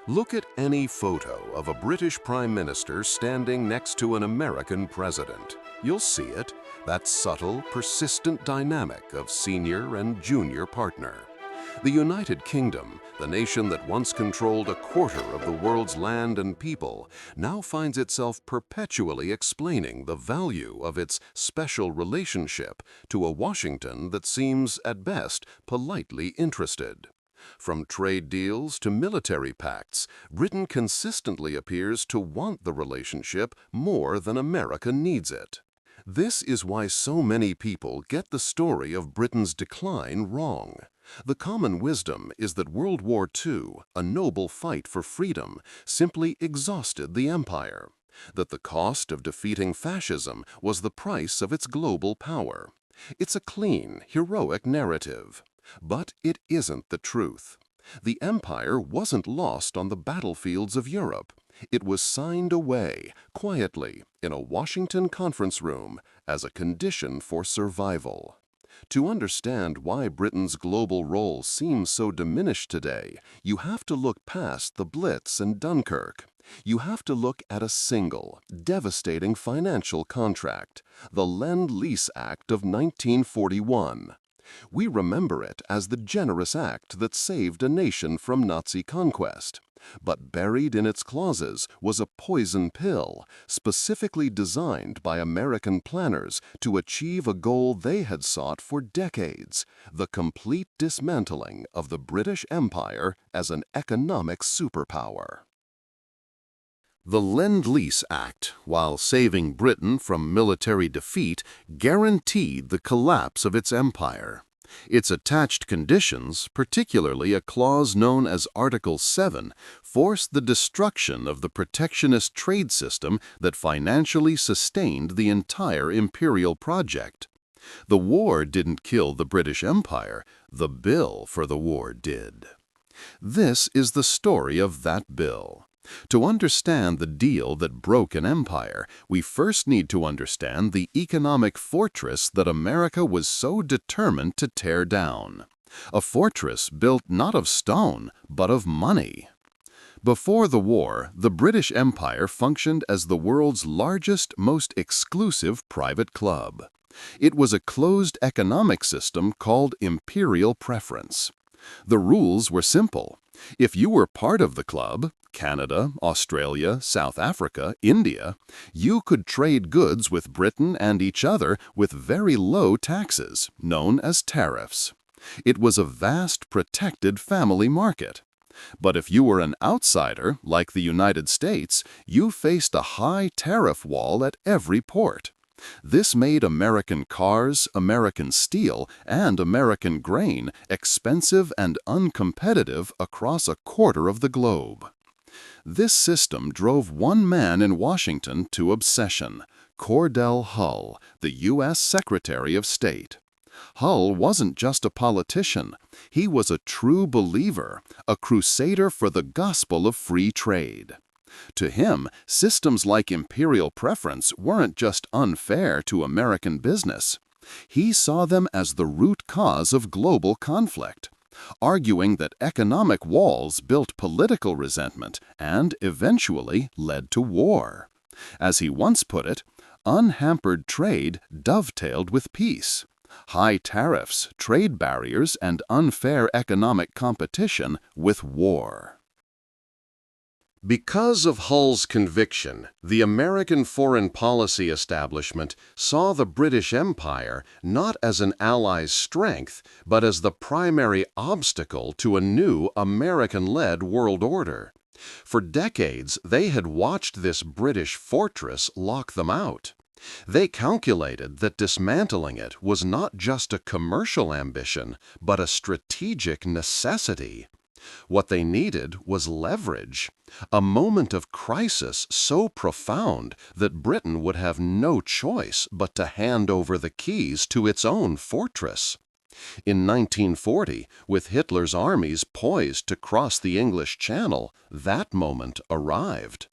Look at any photo of a British Prime Minister standing next to an American president. You'll see it, that subtle, persistent dynamic of senior and junior partner. The United Kingdom, the nation that once controlled a quarter of the world's land and people, now finds itself perpetually explaining the value of its special relationship to a Washington that seems, at best, politely interested. From trade deals to military pacts, Britain consistently appears to want the relationship more than America needs it. This is why so many people get the story of Britain's decline wrong. The common wisdom is that World War II, a noble fight for freedom, simply exhausted the empire, that the cost of defeating fascism was the price of its global power. It's a clean, heroic narrative. But it isn't the truth. The empire wasn't lost on the battlefields of Europe. It was signed away, quietly, in a Washington conference room, as a condition for survival. To understand why Britain's global role seems so diminished today, you have to look past the Blitz and Dunkirk. You have to look at a single, devastating financial contract, the Lend-Lease Act of 1941. We remember it as the generous act that saved a nation from Nazi conquest. But buried in its clauses was a poison pill, specifically designed by American planners to achieve a goal they had sought for decades: the complete dismantling of the British Empire as an economic superpower. The Lend-Lease Act, while saving Britain from military defeat, guaranteed the collapse of its empire. Its attached conditions, particularly a clause known as Article VII, forced the destruction of the protectionist trade system that financially sustained the entire imperial project. The war didn't kill the British Empire, the bill for the war did. This is the story of that bill. To understand the deal that broke an empire, we first need to understand the economic fortress that America was so determined to tear down. A fortress built not of stone, but of money. Before the war, the British Empire functioned as the world's largest, most exclusive private club. It was a closed economic system called Imperial Preference. The rules were simple. If you were part of the club, Canada, Australia, South Africa, India, you could trade goods with Britain and each other with very low taxes, known as tariffs. It was a vast, protected family market. But if you were an outsider, like the United States, you faced a high tariff wall at every port. This made American cars, American steel, and American grain expensive and uncompetitive across a quarter of the globe. This system drove one man in Washington to obsession: Cordell Hull, the U.S. Secretary of State. Hull wasn't just a politician. He was a true believer, a crusader for the gospel of free trade. To him, systems like imperial preference weren't just unfair to American business. He saw them as the root cause of global conflict, arguing that economic walls built political resentment and eventually led to war. As he once put it, unhampered trade dovetailed with peace. High tariffs, trade barriers, and unfair economic competition with war. Because of Hull's conviction, the American foreign policy establishment saw the British Empire not as an ally's strength, but as the primary obstacle to a new American-led world order. For decades, they had watched this British fortress lock them out. They calculated that dismantling it was not just a commercial ambition, but a strategic necessity. What they needed was leverage, a moment of crisis so profound that Britain would have no choice but to hand over the keys to its own fortress. In 1940, with Hitler's armies poised to cross the English Channel, that moment arrived.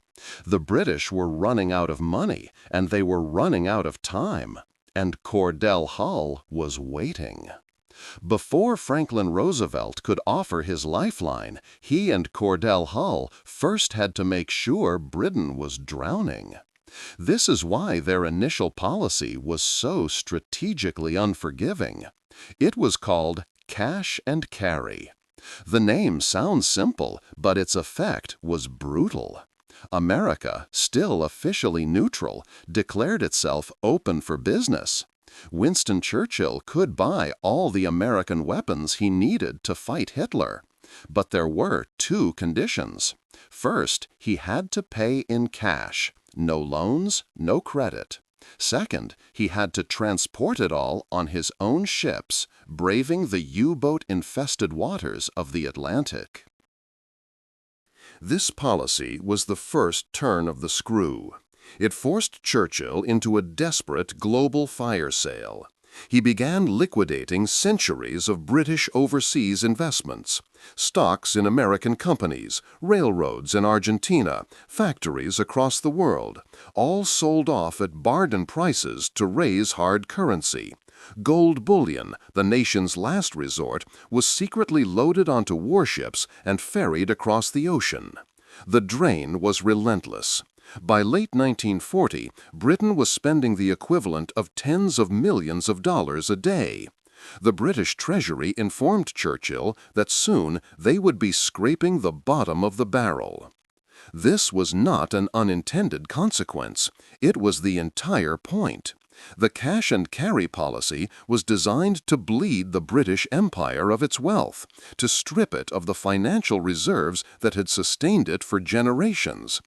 The British were running out of money, and they were running out of time, and Cordell Hull was waiting. Before Franklin Roosevelt could offer his lifeline, he and Cordell Hull first had to make sure Britain was drowning. This is why their initial policy was so strategically unforgiving. It was called cash and carry. The name sounds simple, but its effect was brutal. America, still officially neutral, declared itself open for business. Winston Churchill could buy all the American weapons he needed to fight Hitler. But there were two conditions. First, he had to pay in cash. No loans, no credit. Second, he had to transport it all on his own ships, braving the U-boat-infested waters of the Atlantic. This policy was the first turn of the screw. It forced Churchill into a desperate global fire sale. He began liquidating centuries of British overseas investments, stocks in American companies, railroads in Argentina, factories across the world, all sold off at bargain prices to raise hard currency. Gold bullion, the nation's last resort, was secretly loaded onto warships and ferried across the ocean. The drain was relentless. By late 1940, Britain was spending the equivalent of tens of millions of dollars a day. The British Treasury informed Churchill that soon they would be scraping the bottom of the barrel. This was not an unintended consequence. It was the entire point. The cash and carry policy was designed to bleed the British Empire of its wealth, to strip it of the financial reserves that had sustained it for generations.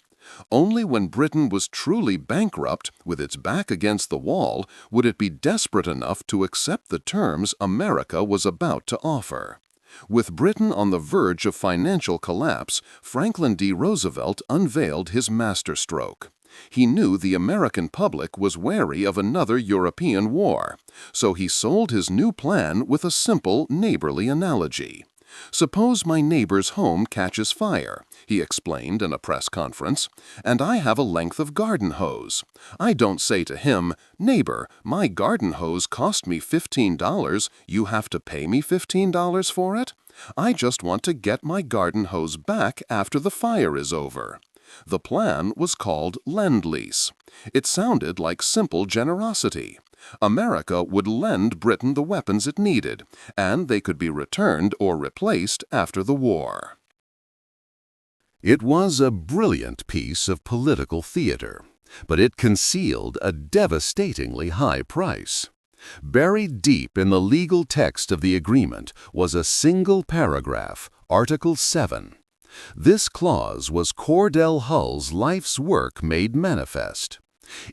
Only when Britain was truly bankrupt, with its back against the wall, would it be desperate enough to accept the terms America was about to offer. With Britain on the verge of financial collapse, Franklin D. Roosevelt unveiled his masterstroke. He knew the American public was wary of another European war, so he sold his new plan with a simple neighborly analogy. "Suppose my neighbor's home catches fire," he explained in a press conference, "and I have a length of garden hose. I don't say to him, 'Neighbor, my garden hose cost me $15, you have to pay me $15 for it?' I just want to get my garden hose back after the fire is over." The plan was called Lend-Lease. It sounded like simple generosity. America would lend Britain the weapons it needed, and they could be returned or replaced after the war. It was a brilliant piece of political theater, but it concealed a devastatingly high price. Buried deep in the legal text of the agreement was a single paragraph, Article VII. This clause was Cordell Hull's life's work made manifest.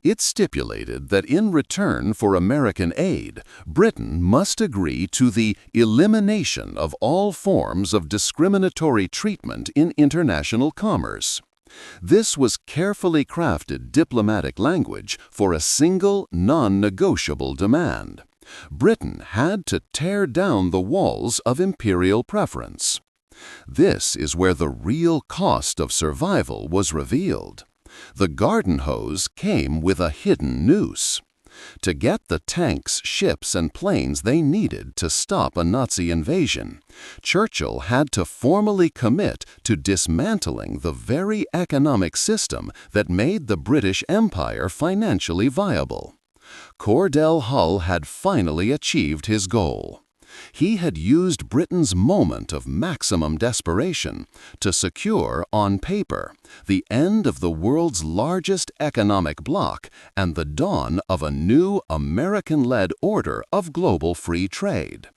It stipulated that in return for American aid, Britain must agree to the elimination of all forms of discriminatory treatment in international commerce. This was carefully crafted diplomatic language for a single, non-negotiable demand. Britain had to tear down the walls of imperial preference. This is where the real cost of survival was revealed. The garden hose came with a hidden noose. To get the tanks, ships, and planes they needed to stop a Nazi invasion, Churchill had to formally commit to dismantling the very economic system that made the British Empire financially viable. Cordell Hull had finally achieved his goal. He had used Britain's moment of maximum desperation to secure, on paper, the end of the world's largest economic bloc and the dawn of a new American-led order of global free trade.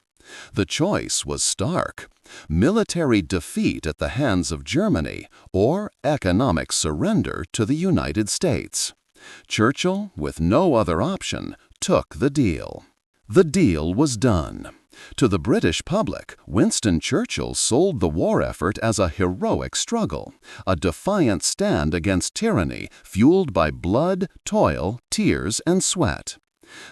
The choice was stark: military defeat at the hands of Germany or economic surrender to the United States. Churchill, with no other option, took the deal. The deal was done. To the British public, Winston Churchill sold the war effort as a heroic struggle, a defiant stand against tyranny fueled by blood, toil, tears, and sweat.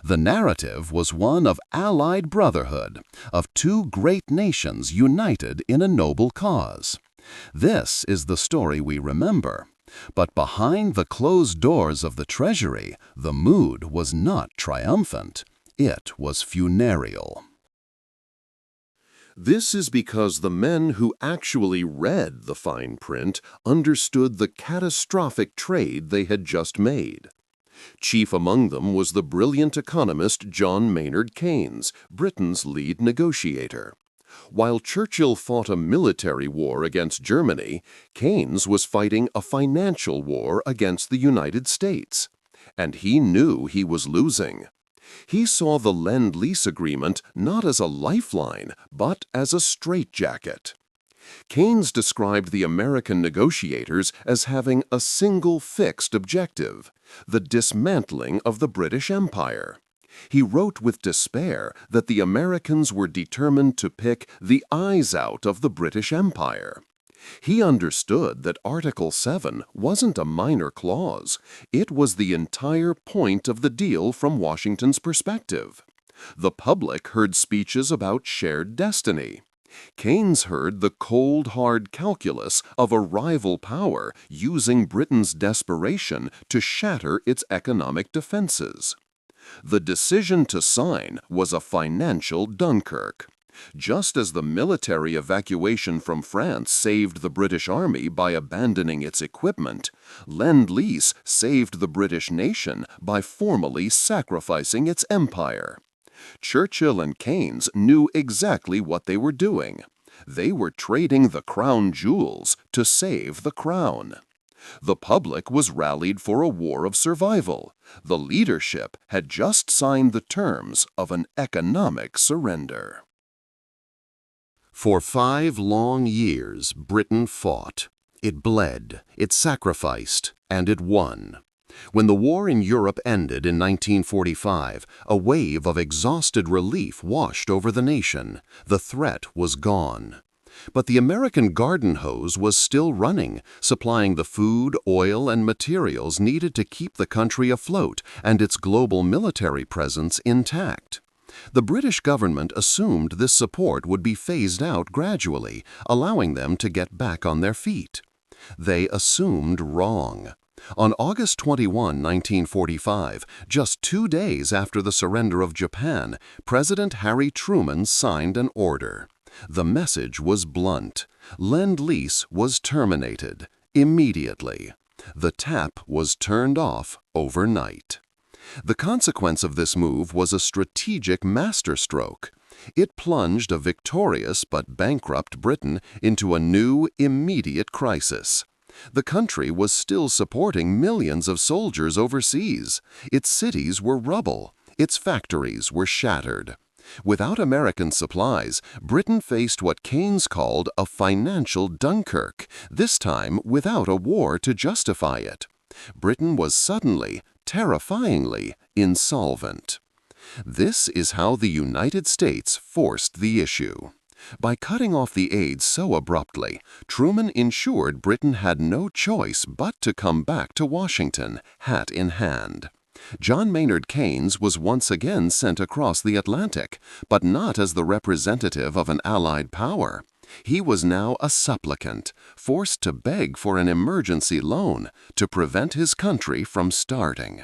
The narrative was one of allied brotherhood, of two great nations united in a noble cause. This is the story we remember. But behind the closed doors of the Treasury, the mood was not triumphant. It was funereal. This is because the men who actually read the fine print understood the catastrophic trade they had just made. Chief among them was the brilliant economist John Maynard Keynes, Britain's lead negotiator. While Churchill fought a military war against Germany, Keynes was fighting a financial war against the United States. And he knew he was losing. He saw the Lend-Lease Agreement not as a lifeline, but as a straitjacket. Keynes described the American negotiators as having a single fixed objective, the dismantling of the British Empire. He wrote with despair that the Americans were determined to pick the eyes out of the British Empire. He understood that Article VII wasn't a minor clause. It was the entire point of the deal from Washington's perspective. The public heard speeches about shared destiny. Keynes heard the cold, hard calculus of a rival power using Britain's desperation to shatter its economic defenses. The decision to sign was a financial Dunkirk. Just as the military evacuation from France saved the British Army by abandoning its equipment, Lend-Lease saved the British nation by formally sacrificing its empire. Churchill and Keynes knew exactly what they were doing. They were trading the crown jewels to save the crown. The public was rallied for a war of survival. The leadership had just signed the terms of an economic surrender. For 5 long years, Britain fought. It bled, it sacrificed, and it won. When the war in Europe ended in 1945, a wave of exhausted relief washed over the nation. The threat was gone. But the American garden hose was still running, supplying the food, oil, and materials needed to keep the country afloat and its global military presence intact. The British government assumed this support would be phased out gradually, allowing them to get back on their feet. They assumed wrong. On August 21, 1945, just 2 days after the surrender of Japan, President Harry Truman signed an order. The message was blunt. Lend-Lease was terminated immediately. The tap was turned off overnight. The consequence of this move was a strategic masterstroke. It plunged a victorious but bankrupt Britain into a new, immediate crisis. The country was still supporting millions of soldiers overseas. Its cities were rubble. Its factories were shattered. Without American supplies, Britain faced what Keynes called a financial Dunkirk, this time without a war to justify it. Britain was suddenly, terrifyingly, insolvent. This is how the United States forced the issue. By cutting off the aid so abruptly, Truman ensured Britain had no choice but to come back to Washington, hat in hand. John Maynard Keynes was once again sent across the Atlantic, but not as the representative of an Allied power. He was now a supplicant, forced to beg for an emergency loan to prevent his country from starting.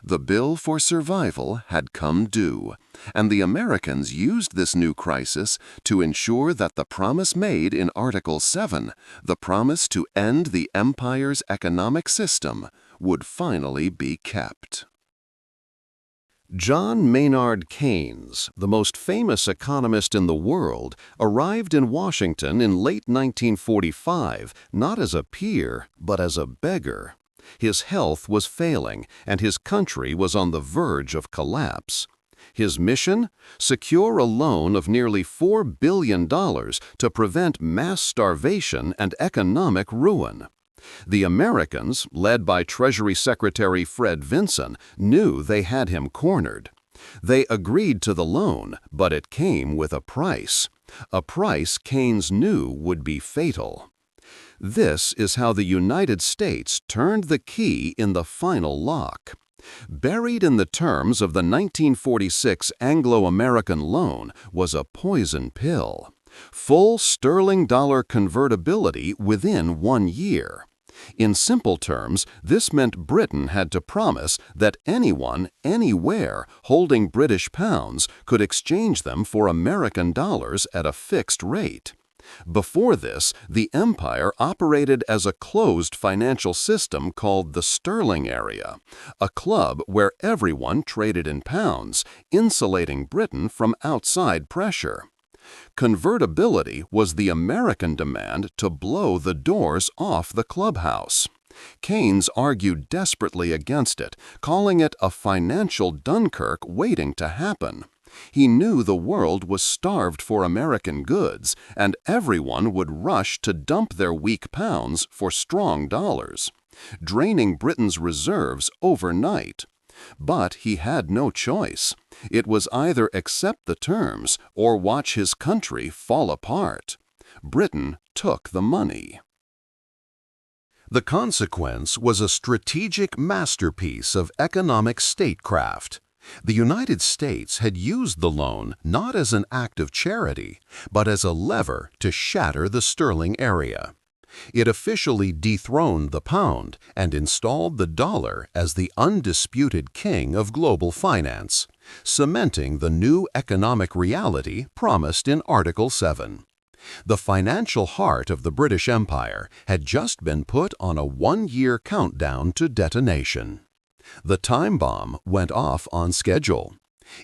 The bill for survival had come due, and the Americans used this new crisis to ensure that the promise made in Article VII, the promise to end the empire's economic system, would finally be kept. John Maynard Keynes, the most famous economist in the world, arrived in Washington in late 1945 not as a peer, but as a beggar. His health was failing, and his country was on the verge of collapse. His mission? Secure a loan of nearly $4 billion to prevent mass starvation and economic ruin. The Americans, led by Treasury Secretary Fred Vinson, knew they had him cornered. They agreed to the loan, but it came with a price Keynes knew would be fatal. This is how the United States turned the key in the final lock. Buried in the terms of the 1946 Anglo-American loan was a poison pill. Full sterling dollar convertibility within 1 year. In simple terms, this meant Britain had to promise that anyone, anywhere, holding British pounds could exchange them for American dollars at a fixed rate. Before this, the empire operated as a closed financial system called the sterling area, a club where everyone traded in pounds, insulating Britain from outside pressure. Convertibility was the American demand to blow the doors off the clubhouse. Keynes argued desperately against it, calling it a financial Dunkirk waiting to happen. He knew the world was starved for American goods, and everyone would rush to dump their weak pounds for strong dollars, draining Britain's reserves overnight. But he had no choice. It was either accept the terms or watch his country fall apart. Britain took the money. The consequence was a strategic masterpiece of economic statecraft. The United States had used the loan not as an act of charity, but as a lever to shatter the sterling area. It officially dethroned the pound and installed the dollar as the undisputed king of global finance, cementing the new economic reality promised in Article VII. The financial heart of the British Empire had just been put on a one-year countdown to detonation. The time bomb went off on schedule.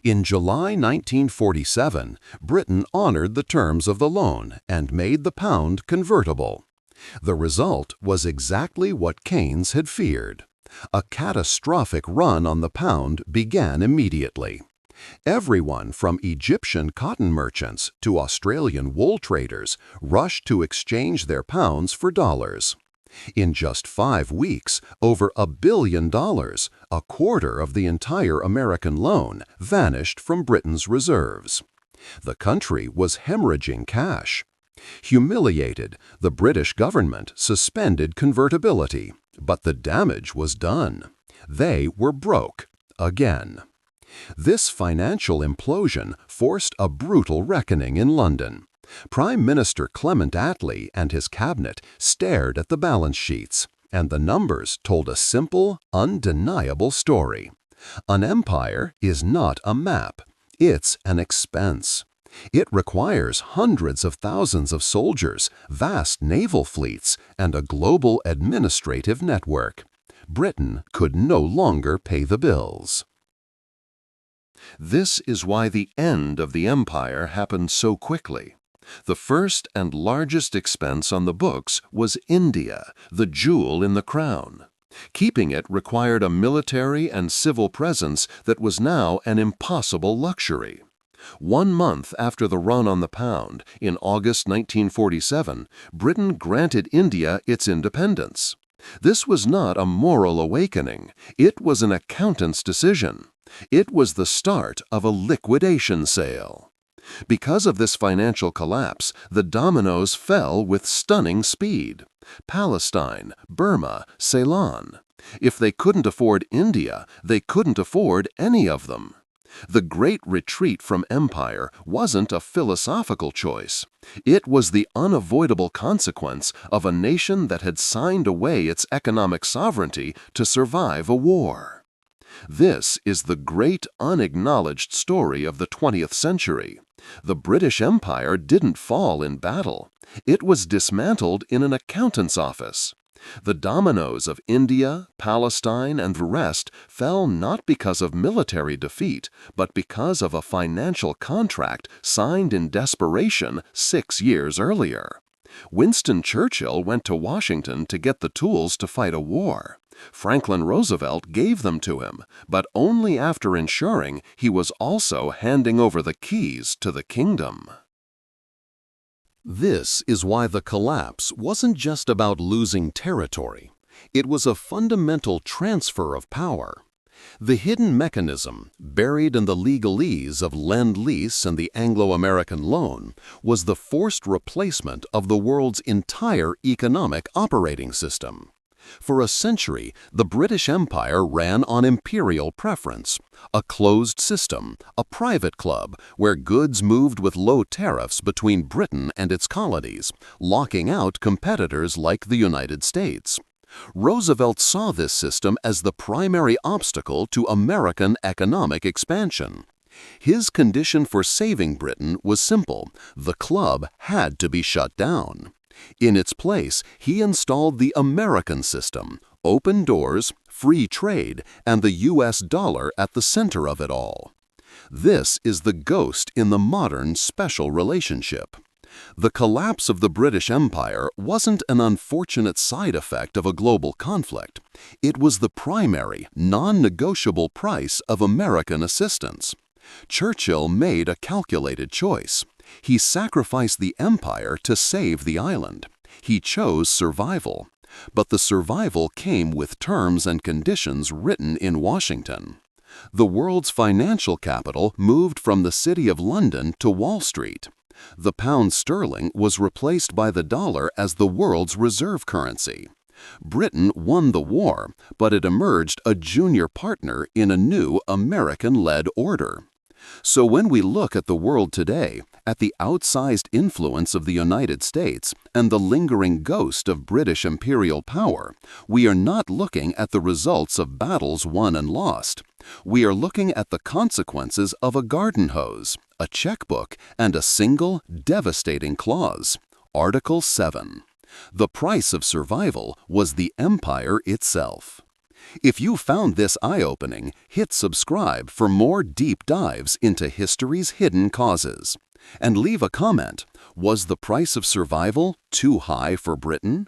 In July 1947, Britain honored the terms of the loan and made the pound convertible. The result was exactly what Keynes had feared. A catastrophic run on the pound began immediately. Everyone from Egyptian cotton merchants to Australian wool traders rushed to exchange their pounds for dollars. In just 5 weeks, over $1 billion, a quarter of the entire American loan, vanished from Britain's reserves. The country was hemorrhaging cash. Humiliated, the British government suspended convertibility, but the damage was done. They were broke again. This financial implosion forced a brutal reckoning in London. Prime Minister Clement Attlee and his cabinet stared at the balance sheets, and the numbers told a simple, undeniable story. An empire is not a map. It's an expense. It requires hundreds of thousands of soldiers, vast naval fleets, and a global administrative network. Britain could no longer pay the bills. This is why the end of the empire happened so quickly. The first and largest expense on the books was India, the jewel in the crown. Keeping it required a military and civil presence that was now an impossible luxury. 1 month after the run on the pound, in August 1947, Britain granted India its independence. This was not a moral awakening. It was an accountant's decision. It was the start of a liquidation sale. Because of this financial collapse, the dominoes fell with stunning speed. Palestine, Burma, Ceylon. If they couldn't afford India, they couldn't afford any of them. The Great Retreat from empire wasn't a philosophical choice. It was the unavoidable consequence of a nation that had signed away its economic sovereignty to survive a war. This is the great unacknowledged story of the 20th century. The British Empire didn't fall in battle. It was dismantled in an accountant's office. The dominoes of India, Palestine, and the rest fell not because of military defeat, but because of a financial contract signed in desperation 6 years earlier. Winston Churchill went to Washington to get the tools to fight a war. Franklin Roosevelt gave them to him, but only after ensuring he was also handing over the keys to the kingdom. This is why the collapse wasn't just about losing territory. It was a fundamental transfer of power. The hidden mechanism, buried in the legalese of Lend-Lease and the Anglo-American loan, was the forced replacement of the world's entire economic operating system. For a century, the British Empire ran on imperial preference, a closed system, a private club where goods moved with low tariffs between Britain and its colonies, locking out competitors like the United States. Roosevelt saw this system as the primary obstacle to American economic expansion. His condition for saving Britain was simple: the club had to be shut down. In its place, he installed the American system: open doors, free trade, and the U.S. dollar at the center of it all. This is the ghost in the modern special relationship. The collapse of the British Empire wasn't an unfortunate side effect of a global conflict. It was the primary, non-negotiable price of American assistance. Churchill made a calculated choice. He sacrificed the empire to save the island. He chose survival. But the survival came with terms and conditions written in Washington. The world's financial capital moved from the City of London to Wall Street. The pound sterling was replaced by the dollar as the world's reserve currency. Britain won the war, but it emerged a junior partner in a new American-led order. So when we look at the world today, at the outsized influence of the United States and the lingering ghost of British imperial power, we are not looking at the results of battles won and lost. We are looking at the consequences of a garden hose, a checkbook, and a single, devastating clause: Article VII. The price of survival was the empire itself. If you found this eye-opening, hit subscribe for more deep dives into history's hidden causes. And leave a comment: was the price of survival too high for Britain?